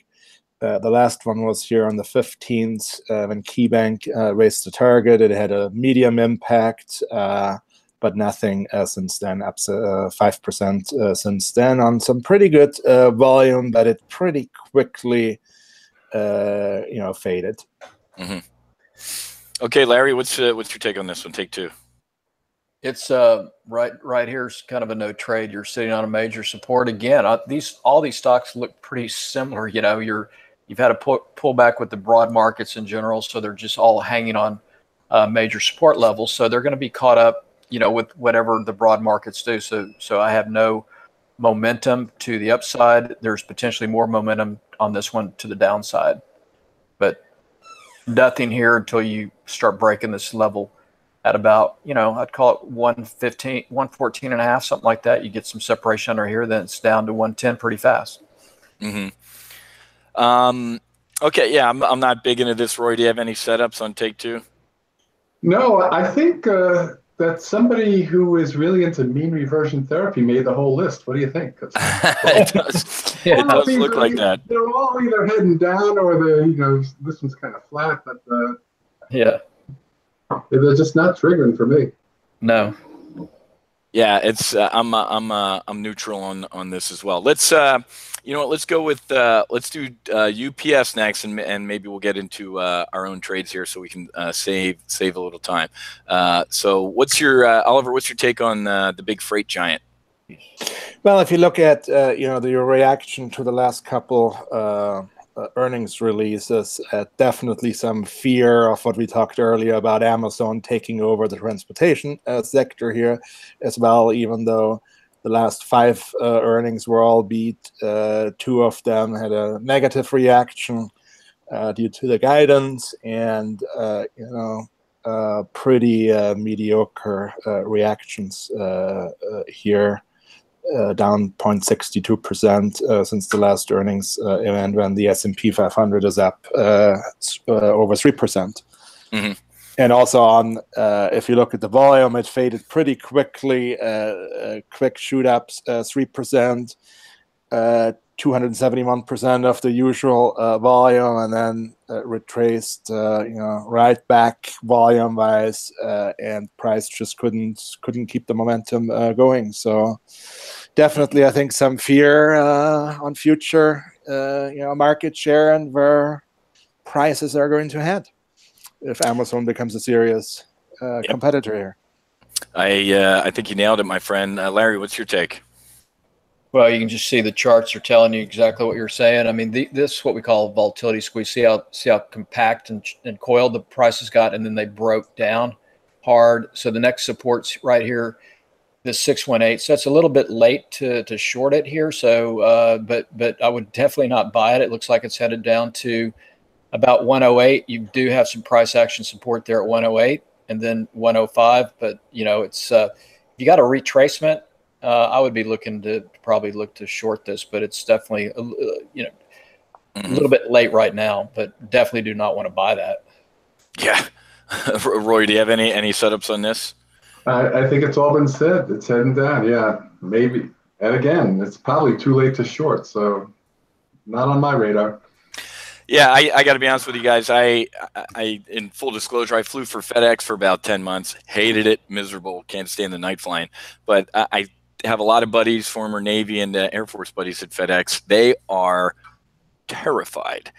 The last one was here on the 15th when KeyBank raised the target. It had a medium impact, but nothing since then. Up 5% since then on some pretty good volume, but it pretty quickly faded. Mm-hmm. Okay, Larry, what's your take on this one? Take Two. It's right here's kind of a no trade. You're sitting on a major support again. All these stocks look pretty similar. You've had a pullback with the broad markets in general, so they're just all hanging on major support levels. So they're going to be caught up, with whatever the broad markets do. So I have no momentum to the upside. There's potentially more momentum on this one to the downside, but nothing here until you start breaking this level at about, I'd call it 115, 114 and a half, something like that. You get some separation under here, then it's down to 110 pretty fast. Mm-hmm. Okay, yeah, I'm not big into this. Roy, do you have any setups on Take Two? No, I think that somebody who is really into mean reversion therapy made the whole list. What do you think? It does. It does look like that. They're all either heading down or this one's kind of flat, but yeah. They're just not triggering for me. No. Yeah, it's I'm neutral on this as well. Let's let's go with let's do UPS next, and maybe we'll get into our own trades here so we can save a little time. So what's your Oliver? What's your take on the big freight giant? Well, if you look at your reaction to the last couple earnings releases, definitely some fear of what we talked earlier about Amazon taking over the transportation sector here as well, even though the last 5 earnings were all beat. 2 of them had a negative reaction due to the guidance, and pretty mediocre reactions here. Down 0.62% since the last earnings event, when the S&P 500 is up over 3%. Mm-hmm. And also on, if you look at the volume, it faded pretty quickly. Quick shoot ups, 3%, 271% of the usual volume, and then retraced, right back volume wise, and price just couldn't keep the momentum going. So definitely, I think some fear on future, market share and where prices are going to head if Amazon becomes a serious competitor here. I think you nailed it, my friend. Larry, what's your take? Well, you can just see the charts are telling you exactly what you're saying. I mean, this is what we call a volatility squeeze. See how compact and coiled the prices got, and then they broke down hard. So the next support's right here, this 618. So it's a little bit late to short it here. So, but I would definitely not buy it. It looks like it's headed down to about 108. You do have some price action support there at 108 and then 105. But it's you got a retracement. I would be looking to short this, but it's definitely a little bit late right now. But definitely do not want to buy that. Yeah, Roy, do you have any setups on this? I think it's all been said. It's heading down. Yeah, maybe. And again, it's probably too late to short, so not on my radar. Yeah, I got to be honest with you guys. I in full disclosure, I flew for FedEx for about 10 months. Hated it, miserable. Can't stand the night flying. But I have a lot of buddies, former Navy and Air Force buddies at FedEx. They are terrified.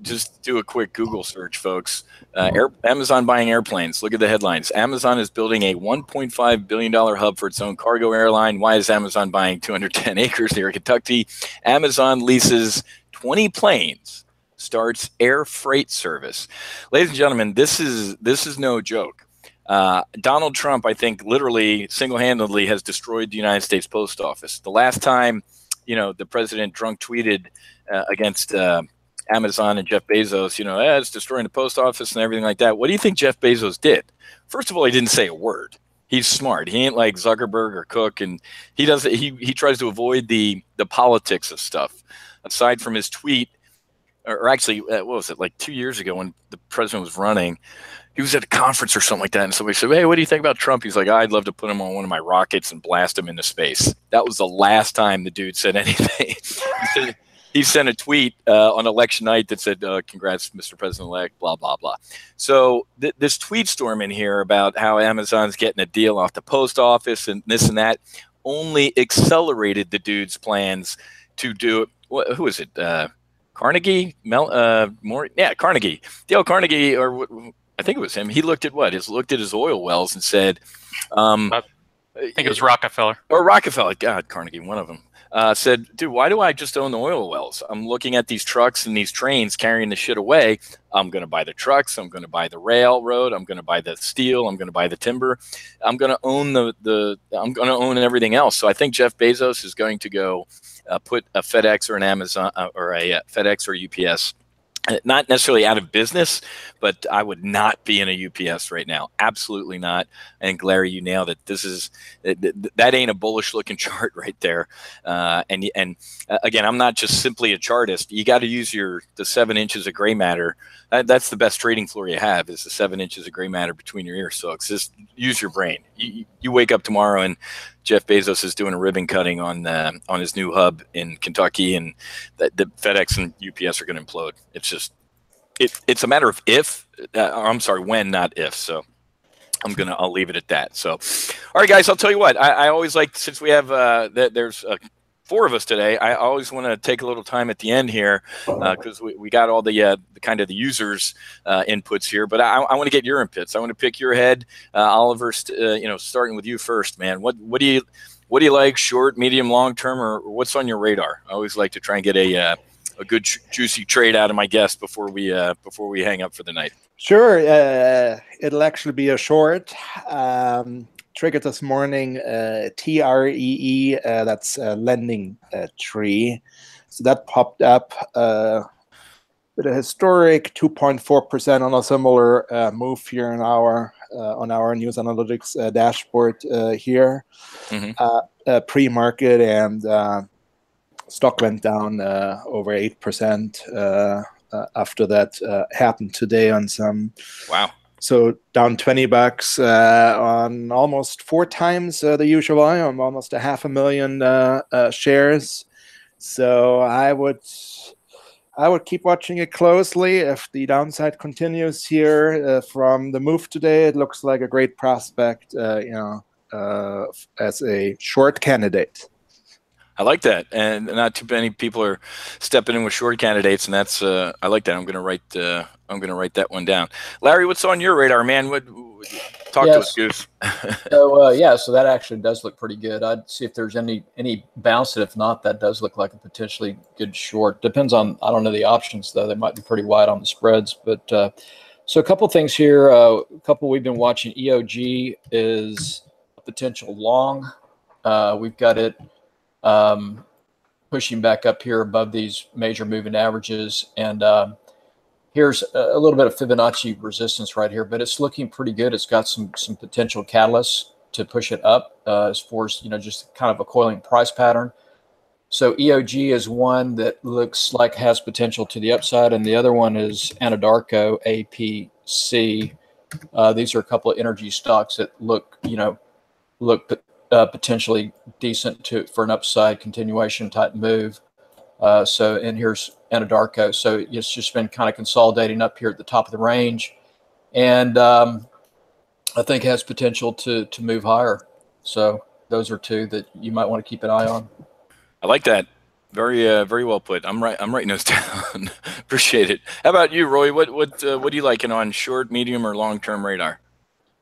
just do a quick Google search, folks. Amazon buying airplanes. Look at the headlines. Amazon is building a $1.5 billion hub for its own cargo airline. Why is Amazon buying 210 acres near Kentucky? Amazon leases 20 planes, starts air freight service. Ladies and gentlemen, this is no joke. Donald Trump, I think, literally single-handedly has destroyed the United States Post Office. The last time, the president drunk tweeted against Amazon and Jeff Bezos, it's destroying the post office and everything like that. What do you think Jeff Bezos did? First of all, he didn't say a word. He's smart. He ain't like Zuckerberg or Cook, and he tries to avoid the politics of stuff. Aside from his tweet, or actually, what was it, like 2 years ago when the president was running, he was at a conference or something like that, and somebody said, hey, what do you think about Trump? He's like, I'd love to put him on one of my rockets and blast him into space. That was the last time the dude said anything. He sent a tweet on election night that said, congrats, Mr. President-elect, blah, blah, blah. So this tweet storm in here about how Amazon's getting a deal off the post office and this and that only accelerated the dude's plans to do it. Who is it? Carnegie? Carnegie. Dale Carnegie, or I think it was him. He looked at looked at his oil wells and said, I think it was Rockefeller. Or Rockefeller. God, Carnegie, one of them. Said, dude, why do I just own the oil wells? I'm looking at these trucks and these trains carrying the shit away. I'm going to buy the trucks. I'm going to buy the railroad. I'm going to buy the steel. I'm going to buy the timber. I'm going to own I'm going to own everything else. So I think Jeff Bezos is going to go put a FedEx or an Amazon or a FedEx or UPS. Not necessarily out of business, but I would not be in a UPS right now. Absolutely not. And Larry, you nailed it. That ain't a bullish looking chart right there. And again, I'm not just simply a chartist. You got to use the 7 inches of gray matter. That's the best trading floor you have, is the 7 inches of gray matter between your ears. So just use your brain. You wake up tomorrow and Jeff Bezos is doing a ribbon cutting on his new hub in Kentucky, and the FedEx and UPS are going to implode. It's just, it's a matter of when, not if. So I'll leave it at that. So, all right, guys, I'll tell you what, I always like, since we have, there's 4 of us today, I always want to take a little time at the end here because we got all the kind of the users inputs here, but I want to get your inputs. I want to pick your head, Oliver. Starting with you first, man. What do you like, short, medium, long term, or what's on your radar? I always like to try and get a good juicy trade out of my guest before we hang up for the night. Sure, it'll actually be a short. Triggered this morning, TREE, that's lending tree. So that popped up with a historic 2.4% on a similar move here on our news analytics dashboard here. Mm-hmm. Pre-market, and stock went down over 8% after that happened today on some. Wow. So down $20 on almost 4 times the usual volume, almost 500,000 shares. So I would keep watching it closely. If the downside continues here from the move today, it looks like a great prospect, as a short candidate. I like that, and not too many people are stepping in with short candidates, and that's I like that. I'm going to write that one down. Larry, what's on your radar, man? Talk to us, Goose. So that actually does look pretty good. I'd see if there's any bounce, and if not, that does look like a potentially good short. Depends on, I don't know the options though; they might be pretty wide on the spreads. But so a couple things here. A couple we've been watching. EOG is a potential long. We've got it pushing back up here above these major moving averages, and here's a little bit of Fibonacci resistance right here, but it's looking pretty good. It's got some potential catalysts to push it up as far as just kind of a coiling price pattern. So EOG is one that looks like has potential to the upside, and the other one is Anadarko, APC. These are a couple of energy stocks that look potentially decent for an upside continuation type move. And here's Anadarko. So it's just been kind of consolidating up here at the top of the range, and I think has potential to move higher. So those are 2 that you might want to keep an eye on. I like that. Very well put. I'm writing those down. Appreciate it. How about you, Roy? What do you like on short, medium, or long-term radar?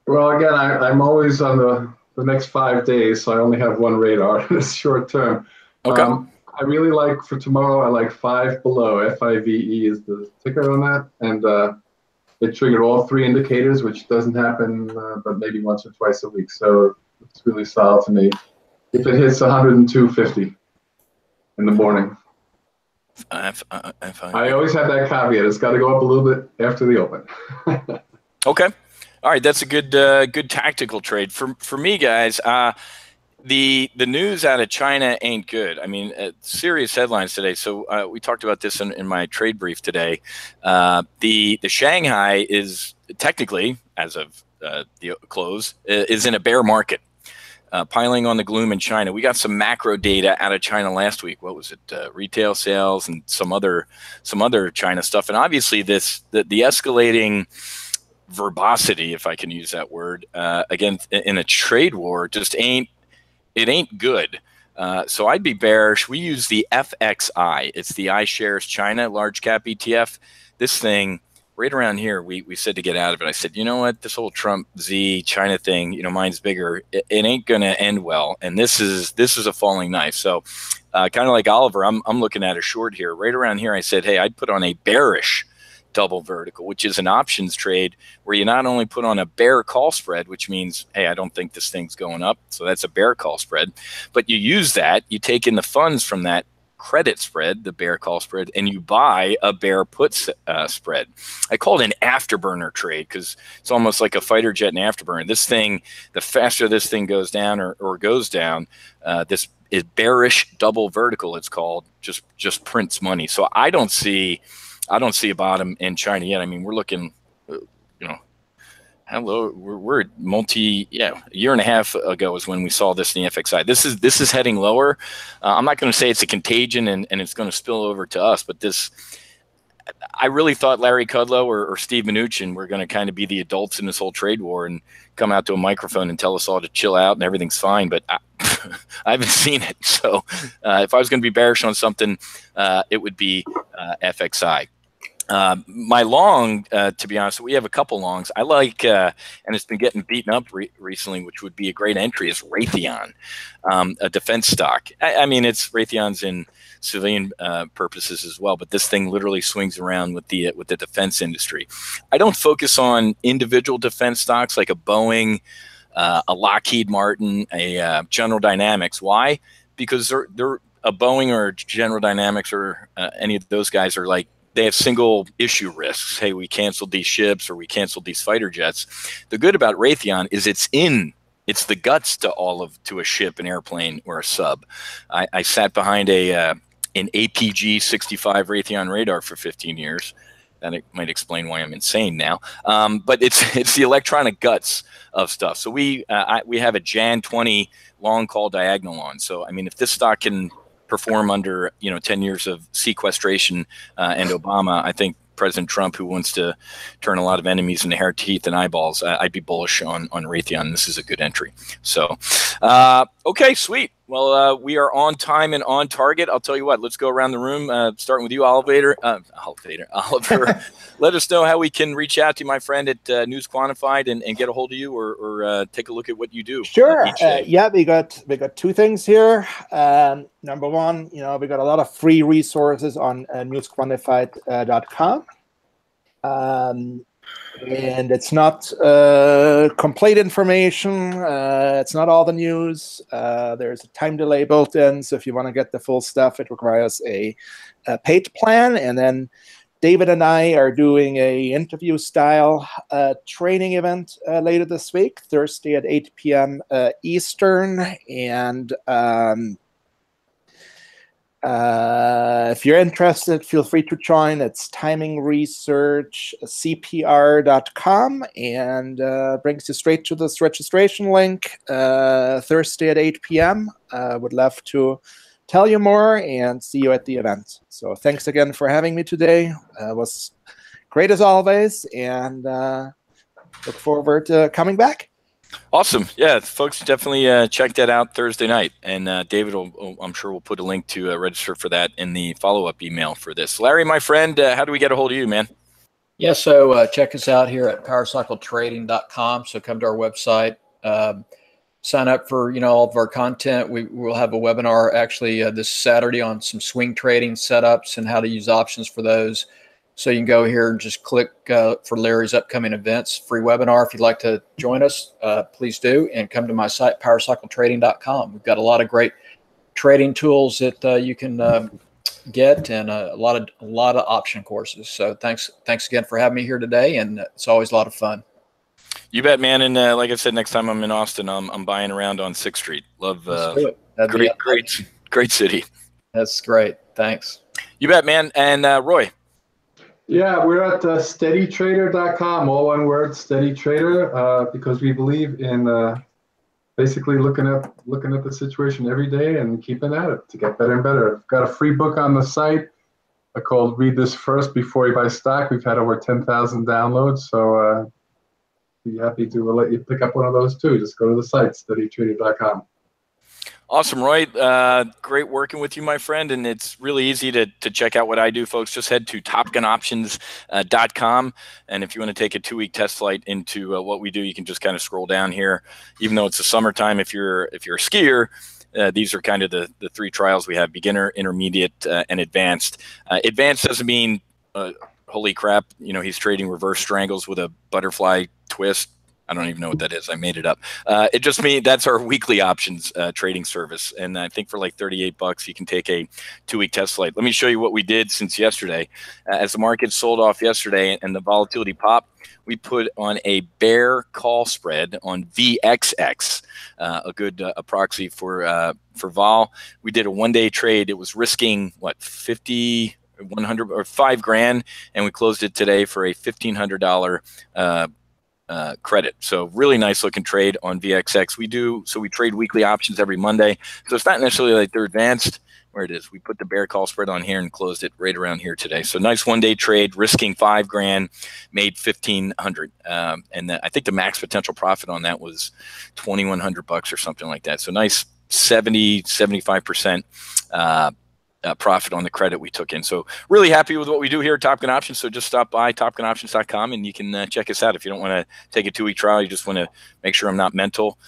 Well, again, I'm always on the next 5 days, so I only have one radar. It's short term. Okay. I really like for tomorrow. I like Five Below. FIVE is the ticker on that, and it triggered all three indicators, which doesn't happen, but maybe once or twice a week. So it's really solid to me. If it hits 102.50 in the morning, I always have that caveat. It's got to go up a little bit after the open. Okay. All right, that's a good tactical trade for me, guys. The news out of China ain't good. I mean, serious headlines today. So we talked about this in my trade brief today. The Shanghai is technically, as of the close, is in a bear market, piling on the gloom in China. We got some macro data out of China last week. What was it? Retail sales and some other China stuff. And obviously, the escalating verbosity, if I can use that word, again in a trade war, just ain't good. So I'd be bearish. We use the FXI. It's the iShares China large cap ETF. This thing right around here, we said to get out of it. I said, you know what, this whole Trump Z China thing, you know, mine's bigger. It ain't going to end well. And this is a falling knife. So kind of like Oliver, I'm looking at a short here. Right around here, I said, hey, I'd put on a bearish double vertical, which is an options trade where you not only put on a bear call spread, which means, hey, I don't think this thing's going up, so that's a bear call spread, but you use that, you take in the funds from that credit spread, the bear call spread, and you buy a bear put spread. I call it an afterburner trade because it's almost like a fighter jet and afterburner. This thing, the faster this thing goes down or goes down, this is bearish double vertical, it's called, just prints money. So I don't see a bottom in China yet. I mean, we're looking, hello, we're a year and a half ago is when we saw this in the FXI. This is heading lower. I'm not going to say it's a contagion and it's going to spill over to us, but I really thought Larry Kudlow or Steve Mnuchin were going to kind of be the adults in this whole trade war and come out to a microphone and tell us all to chill out and everything's fine. But I haven't seen it. So if I was going to be bearish on something, it would be FXI. My long, to be honest, we have a couple longs. I like, and it's been getting beaten up recently, which would be a great entry, is Raytheon, a defense stock. I mean, Raytheon's in civilian purposes as well, but this thing literally swings around with the defense industry. I don't focus on individual defense stocks like a Boeing, a Lockheed Martin, a General Dynamics. Why? Because they're a Boeing or General Dynamics or any of those guys are like, they have single issue risks. Hey, we canceled these ships or we canceled these fighter jets. The good about Raytheon is it's the guts to a ship, an airplane, or a sub. I sat behind an APG 65 Raytheon radar for 15 years. That might explain why I'm insane now. But it's the electronic guts of stuff. So we have a Jan 20 long call diagonal on. So I mean, if this stock can perform under 10 years of sequestration and Obama, I think President Trump, who wants to turn a lot of enemies into hair, teeth, and eyeballs, I'd be bullish on Raytheon. This is a good entry. So, okay, sweet. Well, we are on time and on target. I'll tell you what, let's go around the room, starting with you, Oliver. Let us know how we can reach out to you, my friend, at News Quantified and get a hold of you or take a look at what you do. Sure. Yeah, we got two things here. Number one, we got a lot of free resources on newsquantified.com. And it's not complete information. It's not all the news. There's a time delay built in. So if you want to get the full stuff, it requires a paid plan. And then David and I are doing a interview style training event later this week, Thursday at 8 p.m. Eastern. And if you're interested, feel free to join. It's TimingResearch.com and brings you straight to this registration link Thursday at 8 p.m. Would love to tell you more and see you at the event. So thanks again for having me today. It was great as always, and look forward to coming back. Awesome. Yeah, folks, definitely check that out Thursday night. And David, I'm sure we'll put a link to register for that in the follow-up email for this. Larry, my friend, how do we get a hold of you, man? Yeah, so check us out here at powercycletrading.com. So come to our website, sign up for all of our content. We'll have a webinar actually this Saturday on some swing trading setups and how to use options for those. So you can go here and just click for Larry's upcoming events, free webinar. If you'd like to join us, please do, and come to my site, powercycletrading.com. We've got a lot of great trading tools that you can get, and a lot of option courses. So thanks again for having me here today, and it's always a lot of fun. You bet, man. And like I said, next time I'm in Austin, I'm buying around on 6th Street. Love great city. That's great. Thanks. You bet, man. And Roy. Yeah, we're at steadytrader.com, all one word, Steady Trader, because we believe in basically looking at the situation every day and keeping at it to get better and better. I've got a free book on the site called Read This First Before You Buy Stock. We've had over 10,000 downloads, so be happy to let you pick up one of those too. Just go to the site, steadytrader.com. Awesome, Roy. Great working with you, my friend. And it's really easy to check out what I do, folks. Just head to topgunoptions.com. And if you want to take a 2-week test flight into what we do, you can just kind of scroll down here. Even though it's the summertime, if you're a skier, these are kind of the 3 trials we have: beginner, intermediate, and advanced. Advanced doesn't mean, holy crap, he's trading reverse strangles with a butterfly twist. I don't even know what that is. I made it up. It just means that's our weekly options trading service. And I think for like $38, you can take a 2-week test flight. Let me show you what we did since yesterday. As the market sold off yesterday and the volatility popped, we put on a bear call spread on VXX, a good proxy for vol. We did a 1-day trade. It was risking, what, 50, 100 or $5,000, and we closed it today for a $1,500 credit. So really nice looking trade on VXX. We trade weekly options every Monday. So it's not necessarily like they're advanced. Where it is, we put the bear call spread on here and closed it right around here today. So nice 1-day trade, risking $5,000, made $1,500. And I think the max potential profit on that was $2,100 or something like that. So nice 75% profit on the credit we took in. So really happy with what we do here at Top Gun Options. So just stop by topgunoptions.com and you can check us out. If you don't want to take a 2-week trial, you just want to make sure I'm not mental,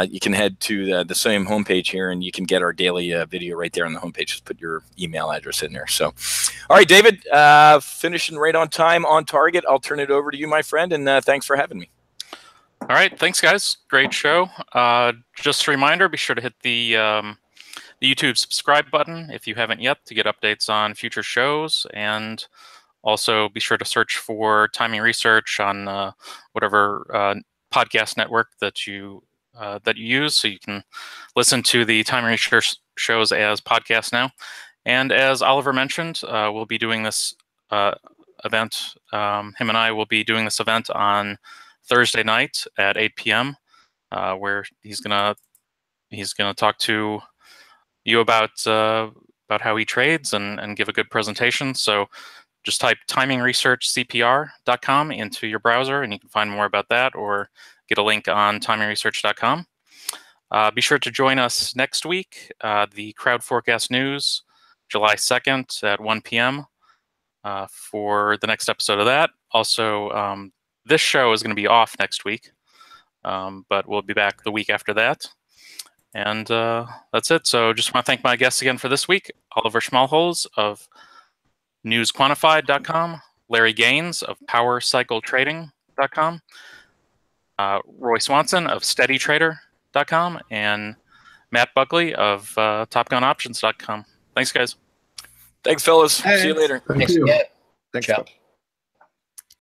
you can head to the same homepage here and you can get our daily video right there on the homepage. Just put your email address in there. So, all right, David, finishing right on time, on target. I'll turn it over to you, my friend, and thanks for having me. All right, thanks, guys. Great show. Just a reminder, be sure to hit the YouTube subscribe button if you haven't yet to get updates on future shows, and also be sure to search for Timing Research on whatever podcast network that you use, so you can listen to the Timing Research shows as podcasts now. And as Oliver mentioned, we'll be doing this event. Him and I will be doing this event on Thursday night at 8 p.m. Where he's gonna talk to you about how he trades and give a good presentation. So just type TimingResearchCPR.com into your browser and you can find more about that, or get a link on TimingResearch.com. Be sure to join us next week, the Crowd Forecast News, July 2nd at 1 p.m. For the next episode of that. Also, this show is going to be off next week, but we'll be back the week after that. And that's it. So just want to thank my guests again for this week: Oliver Schmalholz of newsquantified.com, Larry Gaines of powercycletrading.com, Roy Swanson of steadytrader.com, and Matt Buckley of topgunoptions.com. Thanks, guys. Thanks, fellas. See you later. Thank you. Thanks. Ciao.